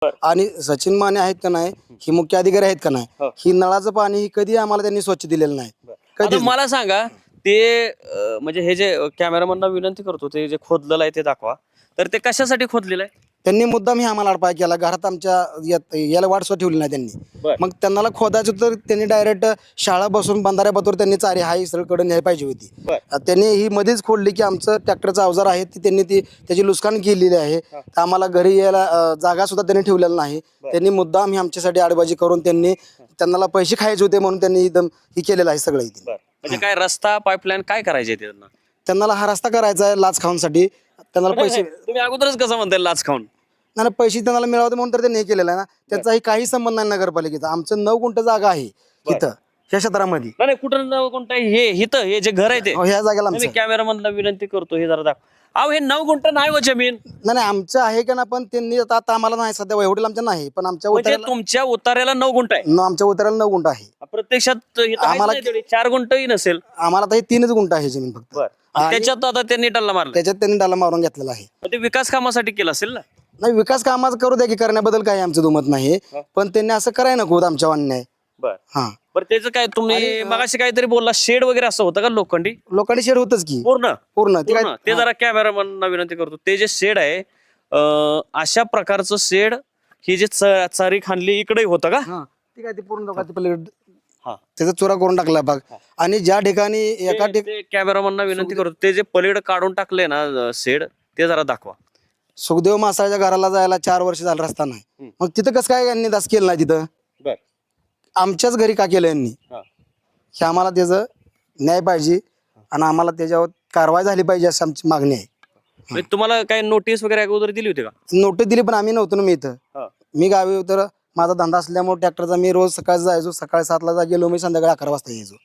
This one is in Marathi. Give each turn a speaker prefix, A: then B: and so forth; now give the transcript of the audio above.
A: आणि सचिन माने आहेत का नाही, ही मुख्य अधिकारी आहेत का नाही, ही नळाचं पाणी ही कधी आम्हाला त्यांनी स्वच्छ दिलेलं नाही.
B: आता मला सांगा ते म्हणजे हे जे कॅमेरामॅनला विनंती करतो ते जे खोदलेलं आहे ते दाखवा. तर ते कशासाठी खोदलेलं आहे?
A: त्यांनी मुद्दाम ही आम्हाला अडपाय केला. घरात आमच्या याला वाट सुद्धा ठेवली नाही त्यांनी. मग त्यांना खोदायचं तर त्यांनी डायरेक्ट शाळा बसून बंधाऱ्याबद्दल त्यांनी चारी हाय सरकडे न्याय पाहिजे होती. त्यांनी ही मध्येच खोडली की आमचं ट्रॅक्टरचं अवजार आहे ती त्यांनी त्याची लुस्कान केलेली आहे. तर आम्हाला घरी यायला जागा सुद्धा त्यांनी ठेवलेला नाही. त्यांनी मुद्दाम ही आमच्यासाठी आडबाजी करून त्यांना पैसे खायचे होते म्हणून त्यांनी एकदम ही केलेलं आहे सगळं इथे.
B: म्हणजे काय रस्ता पाईपलाईन काय करायचे
A: त्यांना हा रस्ता करायचा आहे लाच खाऊनसाठी. त्यांना पैसे
B: तुम्ही अगोदरच कसं म्हणताय लाच खाऊन?
A: नाही पैसे त्यांना मिळावते म्हणून तर त्यांनी हे केलेलं आहे ना. त्याचाही काही संबंध नाही नगरपालिकेचा. आमचं 9 गुंठ जागा आहे इथं ह्या क्षेत्रामध्ये.
B: नाही कुठं कोणतं हे इथं हे जे घर आहे ते
A: ह्या जागेला
B: मी कॅमेरामॅनला विनंती करतो हे जरा दाखव. अहो हे 9 गुंठ नाही हो जमीन.
A: नाही आमचं आहे का ना, पण त्यांनी आता आम्हाला नाही सध्या एवढं आमच्या नाही, पण आमच्या
B: म्हणजे तुमच्या उतार्याला 9 गुंठ आहे.
A: आमच्या उताराला 9 गुंठ आहे.
B: प्रत्यक्षात आम्हाला 4 गुंठही नसेल.
A: आम्हाला तर 3च गुंठ आहे जमीन फक्त.
B: त्याच्यात आता त्यांनी डल्ला मारला.
A: त्याच्यात त्यांनी डाला मारून घेतलेला आहे.
B: ते विकास कामासाठी केलं असेल ना?
A: नाही विकास कामाचं करू द्या की, करण्याबद्दल काही आमचं दुमत नाही, पण त्यांनी असं करायला नको आमच्या अन्याय. हा
B: बरं त्याचं काय तुम्ही मगाशी काहीतरी बोलला शेड वगैरे असं होतं का
A: लोकांनी शेड होतच की
B: पूर्ण
A: पूर्ण
B: ते जरा कॅमेरामॅनना विनंती करतो ते जे शेड आहे अशा प्रकारचं शेड ही जे चारी खांदली इकडे होतं का?
A: ठीक आहे. ते पूर्ण लोकांचे त्याचा चुरा करून टाकला भाग. आणि ज्या ठिकाणी एका ठिकाणी
B: कॅमेरामॅनना विनंती करतो ते जे पलीड काढून टाकले ना शेड ते जरा दाखवा.
A: सुखदेव मासाळच्या घराला जायला 4 वर्ष झालं रस्ता नाही. मग तिथं कसं काय यांनी दास केलं नाही? तिथं आमच्याच घरी का केलं यांनी? हे आम्हाला त्याचं न्याय पाहिजे आणि आम्हाला त्याच्यावर कारवाई झाली पाहिजे अशी आमची मागणी आहे.
B: तुम्हाला काही नोटीस वगैरे अगोदर दिली होती का?
A: नोटीस दिली पण आम्ही नव्हतो ना. मी इथं मी गावी तर माझा धंदा असल्यामुळे ट्रॅक्टरचा मी रोज सकाळी जायचो. सकाळी 7 ला गेलो मी संध्याकाळी 11 वाजता यायचो.